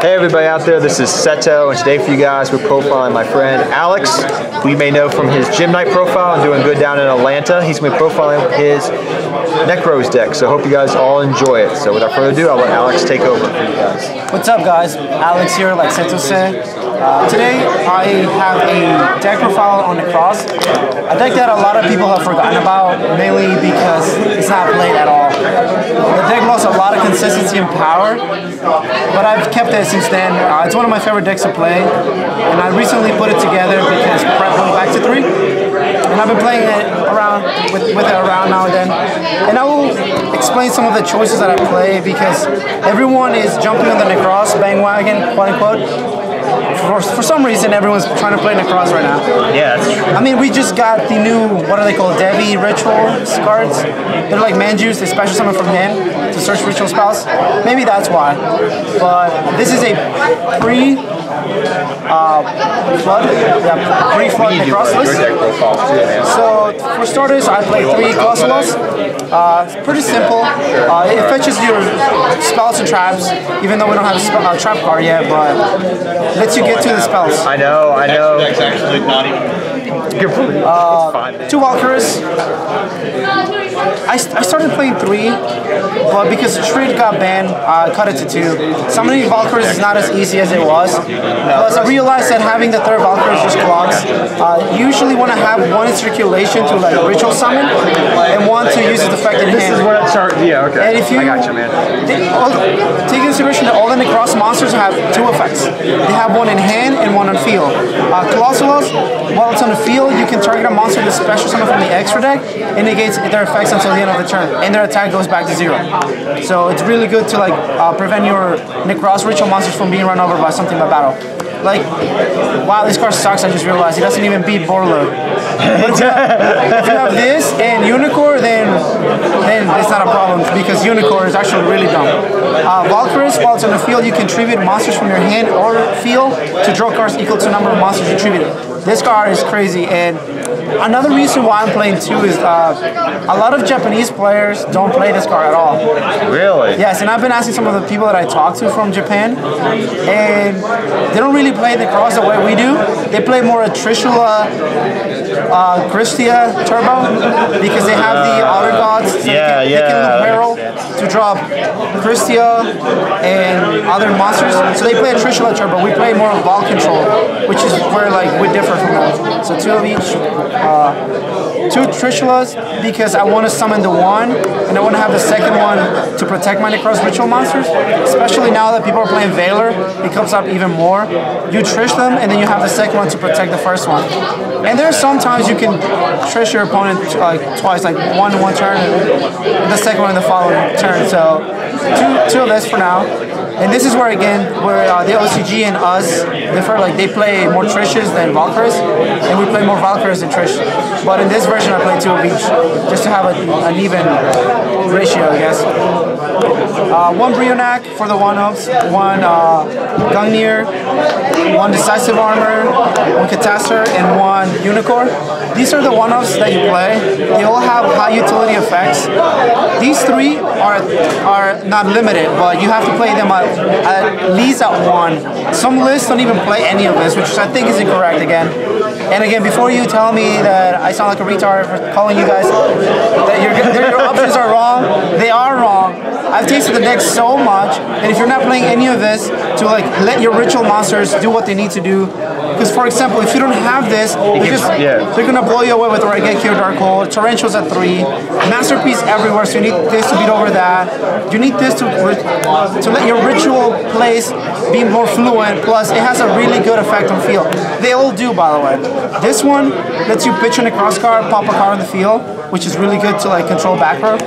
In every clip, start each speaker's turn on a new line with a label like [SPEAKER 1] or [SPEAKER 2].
[SPEAKER 1] Hey everybody out there, this is Seto, and today for you guys we're profiling my friend Alex, who you may know from his gym night profile and doing good down in Atlanta. He's going to be profiling his Nekroz deck, so I hope you guys all enjoy it. So without further ado, I'll let Alex take over for you guys.
[SPEAKER 2] What's up guys, Alex here, like Seto said. Today I have a deck profile on Nekroz. A deck that a lot of people have forgotten about, mainly because it's not played at all. The deck lost a lot of consistency and power, but I've kept it since then. It's one of my favorite decks to play, and I recently put it together because Prep went back to 3, and I've been playing it around with it around now and then. And I will explain some of the choices that I play because everyone is jumping on the Nekroz bandwagon, quote unquote. For some reason, everyone's trying to play Nekroz right now.
[SPEAKER 1] Yeah, that's true.
[SPEAKER 2] I mean, we just got the new, what are they called, Devi ritual cards. They're like man juice, they special summon from hand to search ritual spells. Maybe that's why. But this is a pre-flood Nekroz list. So for starters, I play 3 Colossalos. It's pretty simple. It fetches your spells and traps, even though we don't have a trap card yet, but lets you get to the spells.
[SPEAKER 1] I know.
[SPEAKER 3] That's actually not even.
[SPEAKER 2] 2 Valkyries. I started playing 3, but because Shred got banned, I cut it to 2. Summoning Valkyries is not as easy as it was. Plus, I realized that having the 3rd Valkyrie just clogs. You usually want to have 1 in circulation to like ritual summon, and 1 to use its effect in hand.
[SPEAKER 1] This is where it starts. Yeah, okay.
[SPEAKER 2] And if you,
[SPEAKER 1] I got you, man.
[SPEAKER 2] Take into consideration that all the Nekroz monsters have 2 effects. They have 1 in hand and 1 on field. Colossalos, while it's on the field, you can target a monster with a special summon from the extra deck. It negates their effects until the end of the turn, and their attack goes back to 0. So it's really good to like prevent your Nekroz ritual monsters from being run over by something by battle. Like, wow, this card sucks. I just realized he doesn't even beat Borlo. But if you have this and Unicorn, then it's not a problem because Unicorn is actually really dumb. Valkyries, while it's on the field, you can tribute monsters from your hand or field to draw cards equal to the number of monsters you tributed. This card is crazy, and another reason why I'm playing 2 is a lot of Japanese players don't play this card at all.
[SPEAKER 1] Really?
[SPEAKER 2] Yes, and I've been asking some of the people that I talk to from Japan, and they don't really play Nekroz the way we do. They play more a Trishula, Christia Turbo because they have the Outer Gods. So they can loop Herald to drop Christia and other monsters. So they play a Trishula Turbo. We play more Vol Control, which is where like we differ from them. So 2 of each. 2 Trishulas because I want to summon the 1 and I want to have the second one to protect my Nekroz ritual monsters. Especially now that people are playing Valor, it comes up even more. You Trish them and then you have the second one to protect the first one. And there's sometimes you can Trish your opponent like twice, like 1 in 1 turn and the second one in the following turn. So 2 of this for now. And this is where the OCG and us differ. Like they play more Trishes than Valkyries, and we play more Valkyries than Trish. But in this version, I play 2 of each, just to have an even ratio, I guess. 1 Brionac for the 1-ups, 1 Gungnir, 1 Decisive Armor, 1 Catastor, and 1 Unicorn. These are the 1-ups that you play. They all have high utility effects. These 3 are not limited, but you have to play them at least at 1. Some lists don't even play any of this, which I think is incorrect again. And again, before you tell me that I sound like a retard for calling you guys that your options are wrong, they are wrong. I've tasted the deck so much, and if you're not playing any of this to like let your ritual monsters do what they need to do, because for example, if you don't have this, they're gonna blow you away with Raigeki or Dark Hole. Torrential's at 3, Masterpiece everywhere, so you need this to beat over that. You need this to let your ritual plays be more fluent. Plus, it has a really good effect on field. They all do, by the way. This one lets you pitch in a cross card, pop a card on the field, which is really good to like control back row.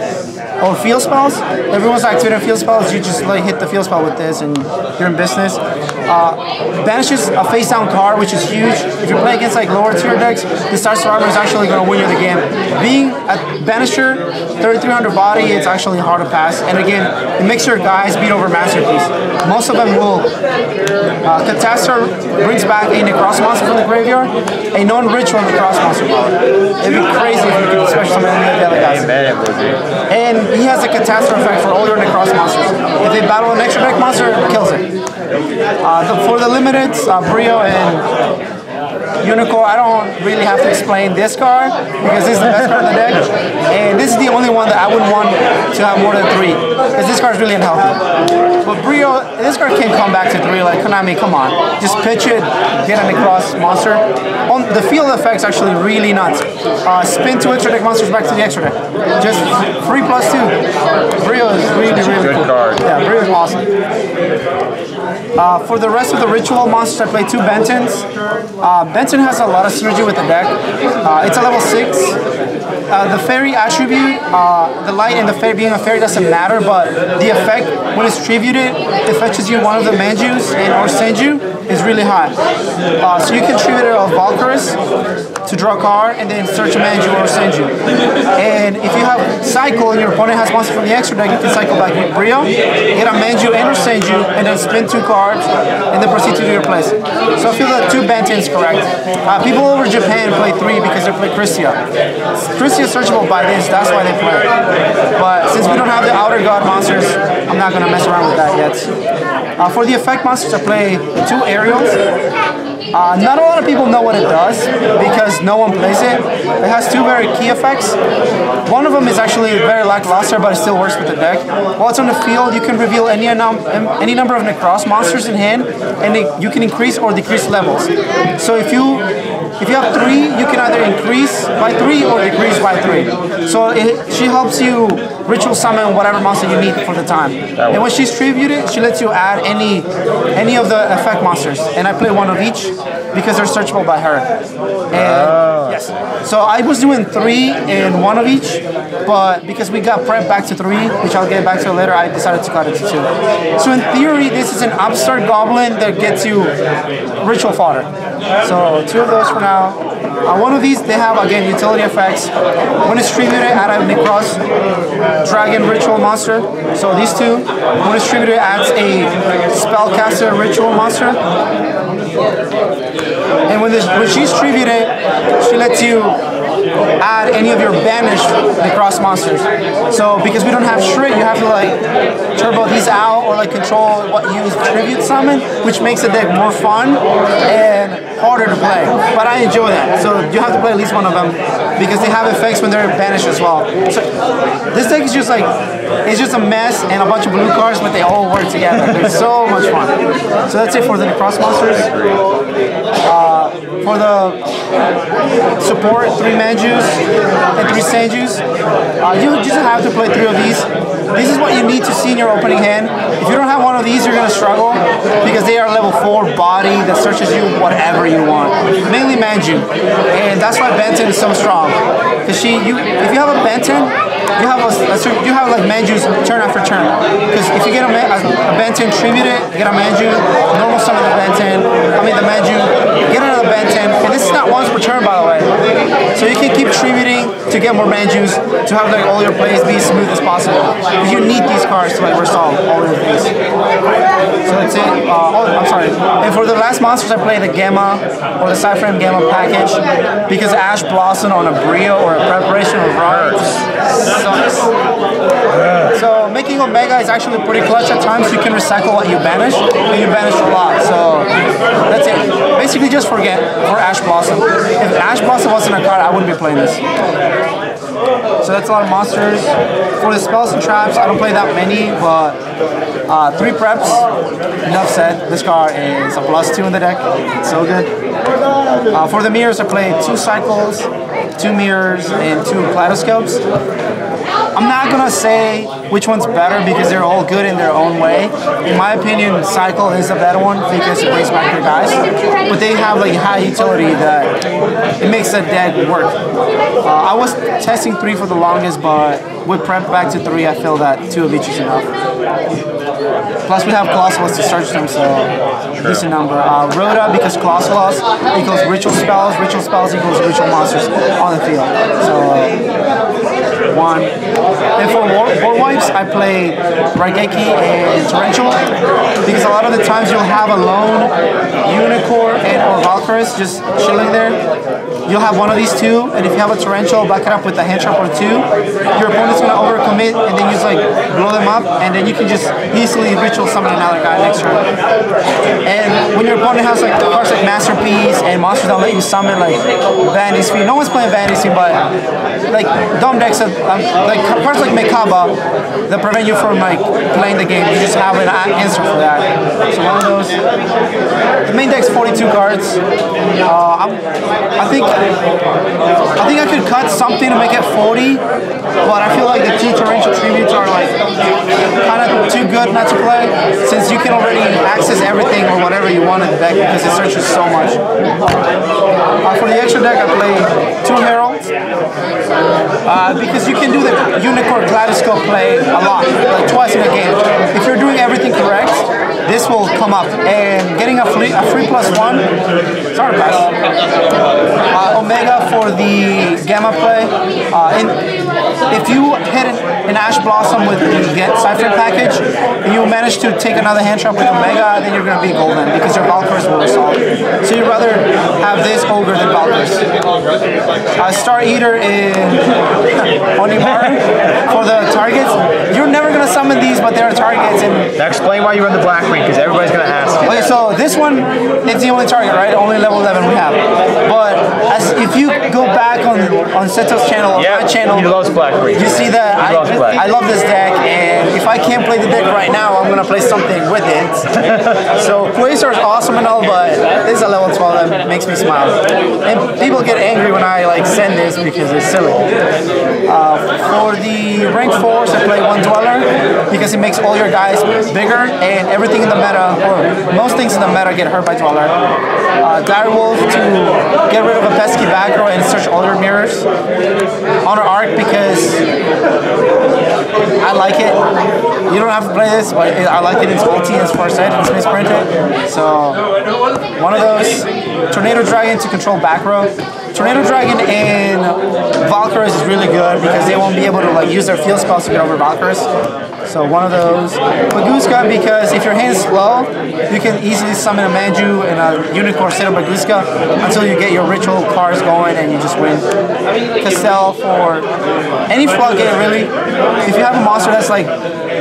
[SPEAKER 2] Or field spells. Everyone's activating field spells. You just like hit the field spell with this, and you're in business. Banishes a face down card, which is huge. If you play against like lower tier decks, the Star Armor is actually going to win you the game. Being a Banisher, 3300 body, it's actually hard to pass. And again, it makes your guys beat over Masterpiece. Most of them will. Catastor brings back a Nekroz monster from the graveyard, a non-ritual Nekroz monster power. It'd be crazy if you could special summon any of the other guys. And he has a Catastor effect for all your Nekroz monsters. If they battle an extra deck monster, it kills it. For the limited, Brio and Unicorn, I don't really have to explain this card because this is the best card in the deck, and this is the only one that I wouldn't want to have more than 3 because this card is really unhealthy. But Brio, this card can't come back to 3. Like Konami, come on, just pitch it, get a Nekroz monster. The field effect's actually really nuts. Spin 2 extra deck monsters back to the extra deck. Just 3+2. Brio is really
[SPEAKER 1] good
[SPEAKER 2] cool.
[SPEAKER 1] Card.
[SPEAKER 2] Yeah, Brio is awesome. For the rest of the ritual monsters, I play 2 Bentons. Benton has a lot of synergy with the deck. It's a level 6. The fairy attribute, the light and the fairy being a fairy doesn't matter, but the effect, when it's tributed, it fetches you one of the Manjus and or Senju is really high. So you can tribute it of Valkyris to draw a card and then search a Manju or Senju. And if you have Cycle and your opponent has monsters from the extra deck, you can cycle back with Brio, get a Manju and or Senju, and then spin 2 cards, and then proceed to do your place. So I feel that 2 Benton is correct. People over Japan play 3 because they play Christia. Christia is searchable by this, that's why they play. But since we don't have the Outer God monsters, I'm not going to mess around with that yet. For the effect monsters, I play 2 Aerials. Not a lot of people know what it does because no one plays it. It has 2 very key effects. One of them is actually very lackluster, but it still works with the deck. While it's on the field, you can reveal any number of Nekroz monsters in hand, and you can increase or decrease levels. So if you have 3, you can either increase by 3 or decrease by 3. So she helps you ritual summon whatever monster you need for the time. And when she's tributed, she lets you add any of the effect monsters. And I play 1 of each because they're searchable by her. And yes. So I was doing 3 and 1 of each, but because we got prep back to 3, which I'll get back to later, I decided to cut it to 2. So in theory, this is an upstart goblin that gets you ritual fodder. So 2 of those for now. One of these, they have, again, utility effects. When it's tributed, add a Nekroz Dragon Ritual monster. So these 2. When it's tributed, adds a Spellcaster Ritual monster. And when she's tributed, she lets you add any of your banished Nekroz monsters. So because we don't have Shred, you have to like turbo these out or like control what you tribute summon, which makes the deck more fun and harder to play. But I enjoy that. So you have to play at least 1 of them because they have effects when they're banished as well. So this deck is just like, it's just a mess and a bunch of blue cards, but they all work together. It's so much fun. So that's it for the Nekroz monsters. For the support, 3 Manjus and 3 Senjus. You just have to play 3 of these. This is what you need to see in your opening hand. If you don't have 1 of these, you're going to struggle because they are level 4 body that searches you whatever you want. Mainly Manju. And that's why Benton is so strong. Because if you have a Benton, you have like Manjus turn after turn. Because if you get a Benton tributed, get a Manju, normal summon the Benton, the Manju, get another Benton, and this is not once per turn, by the way. So you can keep tributing to get more Manjus to have like all your plays be as smooth as possible. You need these cards to like resolve all your things. So that's it. I'm sorry. And for the last monsters, I play the Gamma or the Cyframe Gamma package because Ash Blossom on a Brio or a Preparation or Rod sucks. So making Omega is actually pretty clutch at times. You can recycle what you banish, and you banish a lot. So that's it. Basically just for Ash Blossom. If Ash Blossom wasn't a card, I wouldn't be playing this. So that's a lot of monsters. For the spells and traps, I don't play that many, but 3 preps. Enough said. This card is a +2 in the deck. It's so good. For the mirrors, I play 2 cycles, 2 mirrors, and 2 kaleidoscopes. I'm not gonna say which one's better because they're all good in their own way. In my opinion, Cycle is the better one because it brings back your guys. But they have like high utility that it makes the deck work. I was testing 3 for the longest, but with prep back to 3, I feel that 2 of each is enough. Plus we have Colossus to search them, so decent number. Rhoda because Colossus equals ritual spells equals ritual monsters on the field. So 1. And for war wipes, decks, I play Raigeki and Torrential, because a lot of the times you'll have a lone Unicorn and or Valkyries just chilling there. You'll have one of these two, and if you have a Torrential, back it up with a hand trap or two, your opponent's going to overcommit, and then you just like blow them up, and then you can just easily ritual summon another guy next turn. And when your opponent has like cards like Masterpiece and monsters that let you summon like Vandy's Feet, no one's playing Vandy's Feet, but like dumb decks like cards like Kaiba that prevent you from like playing the game, you just have an answer for that. So one of those. The main deck's 42 cards. I think I could cut something to make it 40, but I feel like the two Torrential Tributes are like kind of too good not to play, since you can already access everything or whatever you want in the deck because it searches so much. For the extra deck, I play 2 Heralds because you can do the Unicorn Kaleidoscope play a lot, like twice in a game. If you're doing everything correct, this will come up, and getting a free +1, sorry pass. Omega for the Gamma play. If you hit an Ash Blossom with the Get Cypher package, and you manage to take another hand trap with Omega, then you're going to be golden because your Valkyries will resolve. So you'd rather have this Ogre than Valkyries. Star Eater in Onimar for the targets. You're never going to summon these, but they're targets. And
[SPEAKER 1] now explain why you run the black ring, because everybody's going to ask you.
[SPEAKER 2] Okay, so this one, it's the only target, right? Only level 11 we have. But if you go back on Seto's channel or my channel,
[SPEAKER 1] he loves black ring.
[SPEAKER 2] You see that I love this deck, and if I can't play the deck right now, I'm going to play something with it. So Quasar is awesome and all, but this is a level 12 that makes me smile. And people get angry when I like send this because it's silly. For the rank 4s, I play 1 Dweller because it makes all your guys bigger, and everything in the meta, or most things in the meta, get hurt by Dweller. Direwolf to get rid of a pesky back row and search all your mirrors. Honor Arc because I like it. You don't have to play this, but I like it. It's ulti, it's first hit, it's misprinted. So one of those. Tornado Dragon to control back row. Tornado Dragon in Valkyries is really good because they won't be able to like use their field spells to get over Valkyries. So one of those. Baguska because if your hand's slow, you can easily summon a Manju and a Unicorn Seto Baguska until you get your ritual cards going and you just win. Castell for any floodgate really. If you have a monster that's like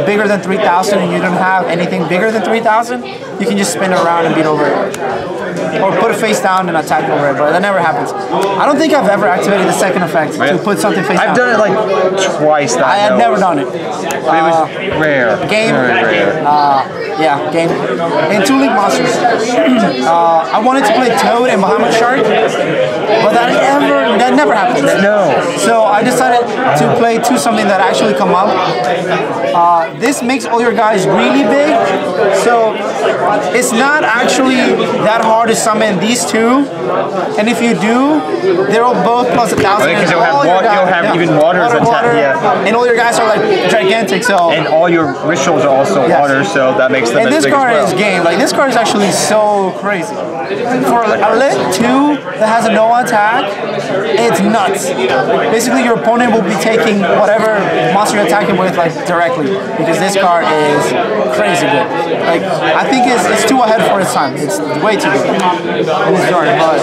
[SPEAKER 2] bigger than 3,000 and you don't have anything bigger than 3,000, you can just spin it around and beat over it. Or put it face down and attack over it, but that never happens. I don't think I've ever activated the second effect to put something face down.
[SPEAKER 1] I've done it like twice.
[SPEAKER 2] I had never done it.
[SPEAKER 1] But it was rare.
[SPEAKER 2] Game.
[SPEAKER 1] Very rare.
[SPEAKER 2] Yeah, game. And 2 League monsters. I wanted to play Toad and Bahamut Shark, but that never happened.
[SPEAKER 1] No.
[SPEAKER 2] So I decided to play 2 something that actually come up. This makes all your guys really big, so it's not actually that hard to summon these 2. And if you do, they're all both plus 1,000.
[SPEAKER 1] Because you'll have even water.
[SPEAKER 2] And all your guys are like gigantic. So
[SPEAKER 1] and all your rituals are also water, so that makes them.
[SPEAKER 2] And
[SPEAKER 1] this
[SPEAKER 2] card
[SPEAKER 1] as well.
[SPEAKER 2] is game. Like this card is actually so crazy. For a lit 2 that has a no attack, it's nuts. Basically, your opponent will be taking whatever monster you're attacking with like directly because this card is crazy good. Like I think it's too ahead for its time. It's way too good. And it's dark, but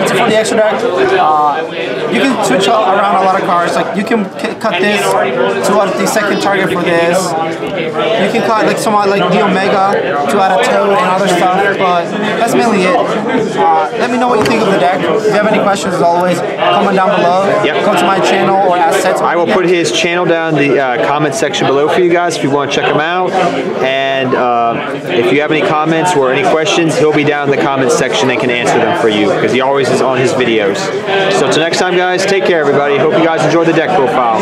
[SPEAKER 2] it's for the extra deck. You can switch around a lot of cards. Like you can cut this to add the second target for this. You can cut like someone like the Omega to add a Toad and other stuff, but that's mainly it. Let me know what you think of the deck. If you have any questions, as always, comment down below. Come to my channel or ask Seto.
[SPEAKER 1] I will put his channel down in the comment section below for you guys if you want to check him out. And if you have any comments or any questions, he'll be down in the comment section and can answer them for you because he always is on his videos. So until next time, guys, take care, everybody. Hope you guys enjoyed the deck profile.